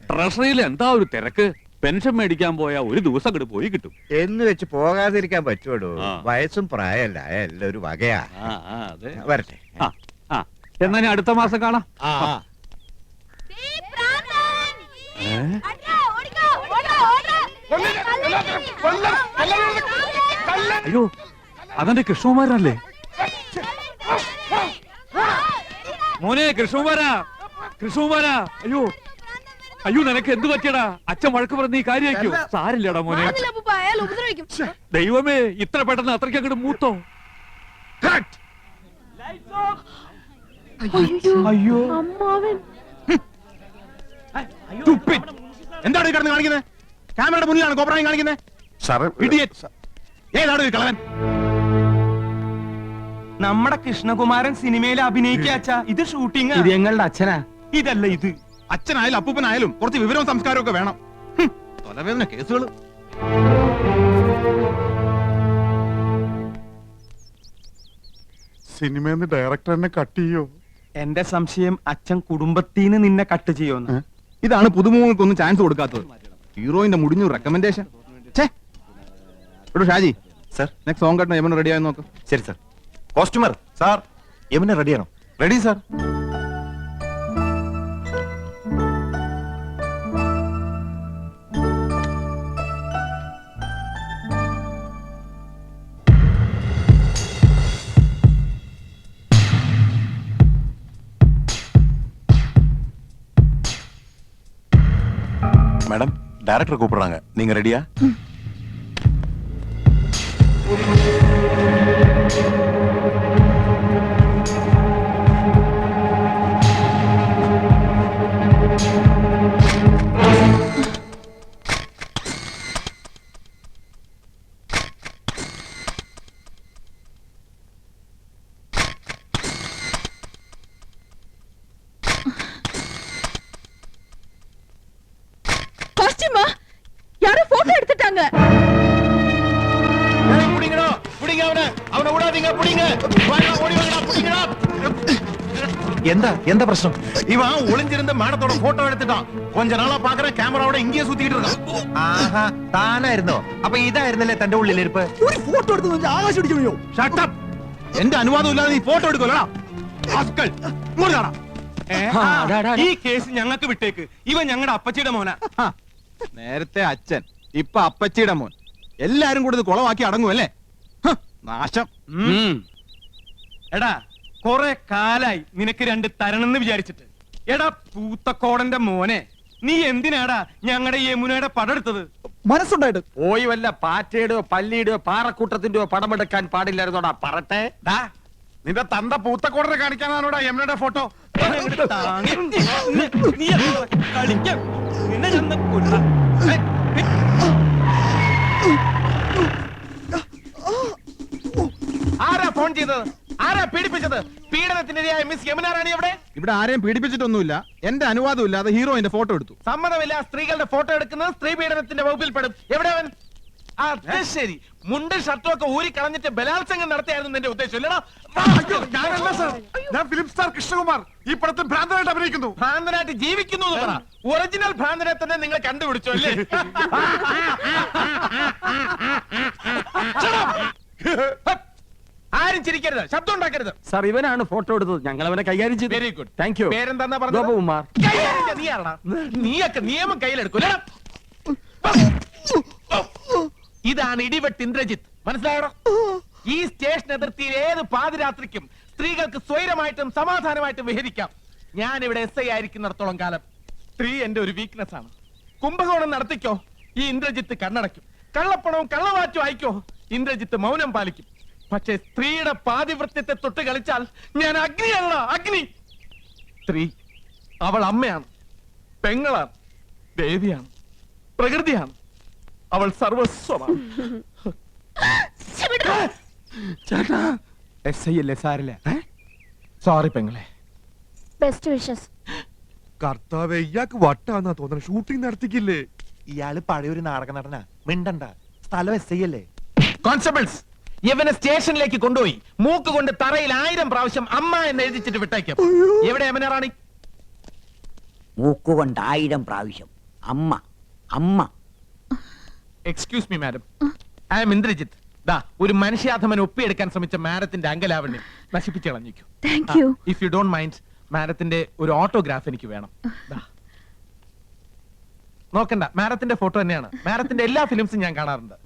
ട്രഷറിയിൽ എന്താ ഒരു തിരക്ക്. പെൻഷൻ മേടിക്കാൻ പോയാ ഒരു ദിവസം അങ്ങോട്ട് പോയി കിട്ടും. എന്ന് വെച്ച് പോകാതിരിക്കാൻ പറ്റുമോ? വയസ്സും പ്രായമല്ല, എല്ലാം ഒരു വകയാ. വരട്ടെ. എന്നാ ഞാൻ അടുത്ത മാസം കാണാം. അയ്യോ, അതെന്റെ കൃഷ്ണകുമാരനല്ലേ? മോനെ കൃഷ്ണകുമാരാ, കൃഷ്ണകുമാരാ. അയ്യോ അയ്യോ, നിനക്ക് എന്ത് പറ്റിയടാ? അച്ഛൻ വഴക്ക് പറഞ്ഞ ഈ കാര്യമാക്കോ? സാരില്ലടാ മോനെ. ദൈവമേ, ഇത്ര പെട്ടെന്ന് അത്രയ്ക്ക് അങ്ങോട്ട് മൂത്തോ? അയ്യോ, എന്താണ് കിടന്ന് കാണിക്കുന്നത്? ക്യാമറയുടെ മുന്നിലാണ് കോപ്രായം കാണിക്കുന്നത്. ഏതാണ് കളവൻ? നമ്മുടെ കൃഷ്ണകുമാരൻ സിനിമയിൽ അഭിനയിക്കാച്ച. ഇത് ഷൂട്ടിംഗ്. ഇത് ഞങ്ങളുടെ അച്ഛനാ. ഇതല്ല ഇത്. അച്ഛനായാലും അപ്പൂപ്പനായാലും കുറച്ച് വിവരവും സംസ്കാരവും ഒക്കെ വേണം. തലവേദന കേസുകൾ. സിനിമന്ന് ഡയറക്ടർ എന്നെ കട്ട് ചെയ്യോ? എന്റെ സംശയം അച്ഛൻ കുടുംബത്തിന് നിന്നെ കട്ട് ചെയ്യുമെന്ന്. ഇതാണ് പുതുമുഖങ്ങൾക്കൊന്നും ചാൻസ് കൊടുക്കാത്തത്. ഹീറോയിന്റെ മുടിഞ്ഞു recommendation. Shaji sir, next song കട്ടണം. യമന റെഡി ആയി നോക്ക്. ശരി സർ. കോസ്റ്റ്യൂമർ സാർ, യമന റെഡിയാണോ? Ready sir. மேடம், டைரக்டர் கூப்பிடுறாங்க. நீங்க ரெடியா? யாரோ போட்டோ எடுத்துட்டாங்க. புடிங்கடா, புடிங்க அவனை. அவனை விடாதீங்க, புடிங்க. வாடா, ஓடி வாடா, புடிங்கடா. എന്താ പ്രശ്നം? இவன் ஒளிஞ்சிருந்த மேடத்தோட போட்டோ எடுத்துட்டான். கொஞ்ச நாளா பாக்குறேன் கேமராவோட இங்கேயே சுத்திட்டு இருக்கான். ആഹാ, താനായിരുന്നോ? അപ്പൊ ഇതായിരുന്നല്ലേ തന്റെ ഉള്ളിലിരിപ്പ്? ഒരു ഫോട്ടോ എടുത്ത് ആകാശം ഇടിക്കണോ? Shut up. എന്റെ അനുവാദം ഇല്ലാതെ നീ ഫോട്ടോ എടുക്കോലടാ. ആസ്കൽ. ഇങ്ങോട്ട് കാണാ. ഈ കേസ് ഞങ്ങൾക്ക് വിട്ടേക്ക്. ഇവൻ ഞങ്ങളുടെ അപ്പച്ചിയുടെ മോനാ. നേരത്തെ അച്ഛൻ, ഇപ്പൊ അപ്പച്ചിയുടെ മോൻ. എല്ലാരും കൂടി ഇത് കുളവാക്കി അടങ്ങുമല്ലേ? നാശം. എടാ, കൊറേ കാലായി നിനക്ക് രണ്ട് തരണെന്ന് വിചാരിച്ചിട്ട്. എടാ പൂത്തക്കോടന്റെ മോനെ, നീ എന്തിനാടാ ഞങ്ങളുടെ യമുനയുടെ പടെടുത്തത്? മനസ്സുണ്ടായിട്ട് പോയി വല്ല പാറ്റയുടെയോ പല്ലിയുടെയോ പാറക്കൂട്ടത്തിന്റെയോ പടമെടുക്കാൻ പാടില്ലായിരുന്നോടാ പറട്ടെ. നിന്റെ തന്ത പൂത്തക്കോടനെ കാണിക്കാനാണോടാ യമുനയുടെ ഫോട്ടോ? കളിക്കാം. നിന്നെ ചെന്ന് കൊല്ലാം. ആരാ ഫോൺ ചെയ്തത്? ആരാ പീഡിപ്പിച്ചത്? പീഡനത്തിനിരയായ മിസ് യമുന റാണി എവിടെ? ഇവിടെ ആരെയും പീഡിപ്പിച്ചിട്ടൊന്നുമില്ല. എന്റെ അനുവാദം ഇല്ലാതെ ഹീറോയിന്റെ ഫോട്ടോ എടുത്തു. സമ്മതമില്ല. സ്ത്രീകളുടെ ഫോട്ടോ എടുക്കുന്നത് സ്ത്രീ പീഡനത്തിന്റെ വകുപ്പിൽ പെടും. എവിടെ അവൻ? അത് ശരി, മുണ്ടും ഷർട്ടും ഒക്കെ ഊരി കളഞ്ഞിട്ട് ബലാത്സംഗം നടത്തിയായിരുന്നു എന്റെ ഉദ്ദേശം ഇല്ലടാ. ഞാനല്ല സാർ, ഞാൻ ഫിലിം സ്റ്റാർ കൃഷ്ണകുമാർ. ഈ പടത്തിൽ ഭ്രാന്തനായിട്ട് അഭിനയിക്കുന്നു. ഭ്രാന്തനായിട്ട് ജീവിക്കുന്നു എന്ന് പറ. ഒറിജിനൽ ഭ്രാന്തനെ തന്നെ നിങ്ങൾ കണ്ടുപിടിച്ചു അല്ലേ? ആരും ചിരിക്കരുത്, ശബ്ദം ഉണ്ടാക്കരുത്. സാർ, ഇവനാണ് ഫോട്ടോ എടുത്തത്. ഞങ്ങൾ അവനെ കൈകാര്യം ചെയ്തു. Very good, thank you. പേരെന്താ പറഞ്ഞത്? ഗോപകുമാർ. നീ ആരടാ? നീയൊക്കെ നിയമം കയ്യിലെടുക്കൂല. ഇതാണ് ഇടിവെട്ട് ഇന്ദ്രജിത്ത്, മനസ്സിലായോ? ഈ സ്റ്റേഷൻ അതിർത്തിയിൽ ഏത് പാതിരാത്രിക്കും സ്ത്രീകൾക്ക് സ്വൈരമായിട്ടും സമാധാനമായിട്ടും വിഹരിക്കാം. ഞാൻ ഇവിടെ SI ആയിരിക്കുന്നിടത്തോളം കാലം സ്ത്രീ എന്റെ ഒരു വീക്ക്നെസ് ആണ്. കുംഭകോണം നടത്തിക്കോ, ഈ ഇന്ദ്രജിത്ത് കണ്ണടയ്ക്കും. കള്ളപ്പണവും കള്ളവാറ്റും അയക്കോ, ഇന്ദ്രജിത്ത് മൗനം പാലിക്കും. പക്ഷെ സ്ത്രീയുടെ പാതിവൃത്യത്തെ തൊട്ട് കളിച്ചാൽ ഞാൻ അഗ്നിയല്ല, അഗ്നി. സ്ത്രീ അവൾ അമ്മയാണ്, പെങ്ങളാണ്, ദേവിയാണ്, പ്രകൃതിയാണ്. അവൾ സർവസ്വമാണ്. ചേട്ടാ, SI അല്ലേ? സാരില്ല. സോറി പെങ്ങളെ. Best wishes. കർത്താവേ, ഇയാൾക്ക് വട്ടാന്നാ തോന്നുന്നത്. ഷൂട്ടിംഗ് നടത്തിക്കില്ലേ? ഇയാള് പഴയൊരു നാടക നടനാ. മിണ്ടണ്ട, സ്ഥലം SI അല്ലേ? കോൺസ്റ്റബിൾസ്, ഇവനെ സ്റ്റേഷനിലേക്ക് കൊണ്ടുപോയി മൂക്ക് കൊണ്ട് തറയിൽ 1000 പ്രാവശ്യം അമ്മ എന്ന് എഴുതിച്ചിട്ട് വിട്ടേക്കും. എവിടെ യമുന റാണി? മൂക്കുകൊണ്ട് 1000 പ്രാവശ്യം അമ്മ അമ്മ. Excuse me madam, I'm Indrajith. ദാ ഒരു മനുഷ്യാധമൻ ഒപ്പിയെടുക്കാൻ ശ്രമിച്ച മാഡത്തിന്റെ അങ്കലാവണ്യം നശിപ്പിച്ചു കളഞ്ഞിരിക്കും. Thank you. If you don't mind, മാഡത്തിന്റെ ഒരു ഓട്ടോഗ്രാഫ് എനിക്ക് വേണം. ദാ. നോക്കണ്ട, മാഡത്തിന്റെ ഫോട്ടോ തന്നെയാണ്. മാഡത്തിന്റെ എല്ലാ ഫിലിംസും ഞാൻ കാണാറുണ്ട്.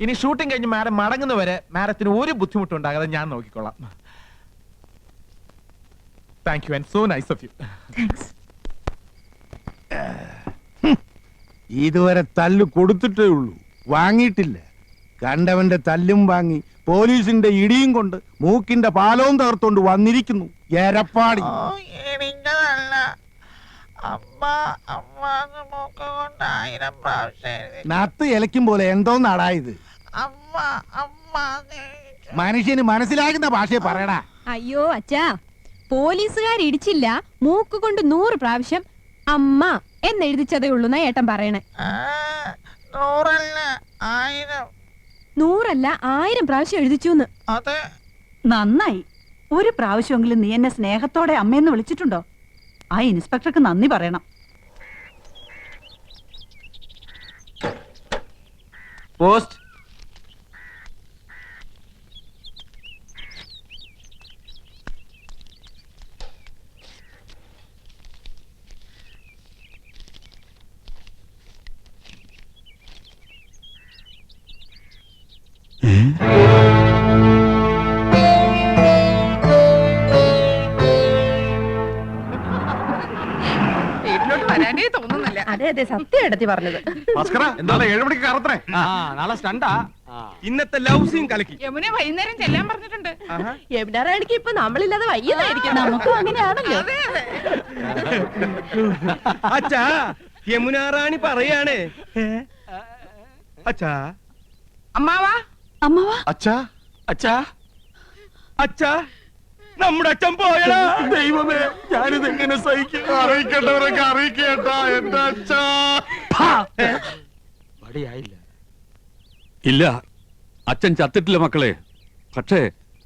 ഇനി ഷൂട്ടിംഗ് കഴിഞ്ഞ് മാഡം മടങ്ങുന്നവരെ മാഡത്തിന് ഒരു ബുദ്ധിമുട്ടും ഉണ്ടാകാതെ ഞാൻ നോക്കിക്കൊള്ളാം. Thank you and so nice of you. Thanks. ഇതുവരെ തല്ല് കൊടുത്തിട്ടേ ഉള്ളൂ, വാങ്ങിയിട്ടില്ല. കണ്ടവന്റെ തല്ലും വാങ്ങി പോലീസിന്റെ ഇടിയും കൊണ്ട് മൂക്കിന്റെ പാലവും തകർത്തോണ്ട് വന്നിരിക്കുന്നു എരപ്പാടി. നത്ത് ഇലയ്ക്കും പോലെ എന്തോന്നാടാ ഇത്? മനുഷ്യന് മനസ്സിലാകുന്ന ഭാഷയെ പറയടാ. അയ്യോ അച്ഛാ, പോലീസുകാർ ഇടിച്ചില്ല, മൂക്ക് കൊണ്ട് 100 പ്രാവശ്യം അമ്മ എന്നെഴുതിച്ചതേ ഉള്ളൂ എന്നാ ഏട്ടൻ പറയണേ. 100 അല്ല 1000 പ്രാവശ്യം എഴുതിച്ചു. നന്നായി. ഒരു പ്രാവശ്യമെങ്കിലും നീ എന്നെ സ്നേഹത്തോടെ അമ്മയെന്ന് വിളിച്ചിട്ടുണ്ടോ? ആ ഇൻസ്പെക്ടർക്ക് നന്ദി പറയണം. പോസ്റ്റ്. അതെ അതെ, സത്യം എടുത്തി പറഞ്ഞത്. ഭാസ്കര എന്താണ് 7 മണിക്ക് കറത്രേ? നാളെ സ്റ്റണ്ടാ. ഇന്നത്തെ ലവ് സീൻ കലക്കി. യമുന വൈകുന്നേരം ചെല്ലാൻ പറഞ്ഞിട്ടുണ്ട്. യമുനാറാണിക്ക് ഇപ്പൊ നമ്മളില്ലാതെ വയ്യതായിരിക്കും. നമുക്കും അങ്ങനെയാണല്ലോ. അച്ഛാ, യമുന റാണി പറയാണ്. അച്ഛാ, അമ്മാവാ അമ്മാവാ. അച്ഛാ അച്ഛാ, അച്ഛാ, നമ്മുടെ അച്ഛൻ പോയടാ. ദൈവമേ, ഞാനിത് എങ്ങനെ സഹിക്കും? അറിയിക്കേണ്ടവരൊക്കെ അറിയിക്കേട്ടാ എന്റെ അച്ഛാ. വടിയായില്ല. ഇല്ല, അച്ഛൻ ചത്തിട്ടില്ല മക്കളെ. പക്ഷേ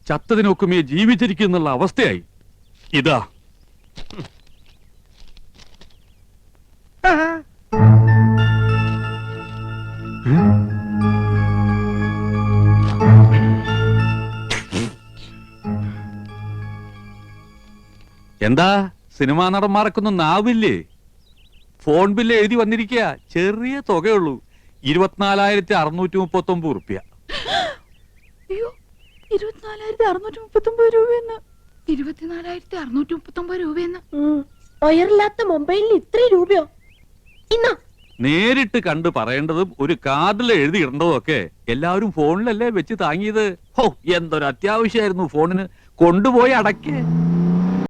ചത്തതിനൊക്കുമേ ജീവിച്ചിരിക്കുന്നുള്ള അവസ്ഥയായി. ഇതാ എന്താ സിനിമാ നടന്മാർക്കൊന്നും നാവില്ലേ? ഫോൺ ബില്ല് എഴുതി വന്നിരിക്കുക. ചെറിയ തുകയുള്ളൂ, 24,639 ഉറുപ്പ്യ. അയ്യോ, 24,639 രൂപയെന്ന്. 24,639 രൂപയെന്ന്. ഒയറില്ലാത്ത മൊബൈലിന് ഇത്രയും രൂപയോ? ഇന്നാ നേരിട്ട് കണ്ട് പറയേണ്ടതും ഒരു കാർഡിൽ എഴുതി ഇടേണ്ടതും ഒക്കെ എല്ലാവരും ഫോണിലല്ലേ വെച്ച് താങ്ങിയത്. ഹോ, എന്തൊരു അത്യാവശ്യമായിരുന്നു ഫോണിന്. കൊണ്ടുപോയി അടയ്ക്ക്.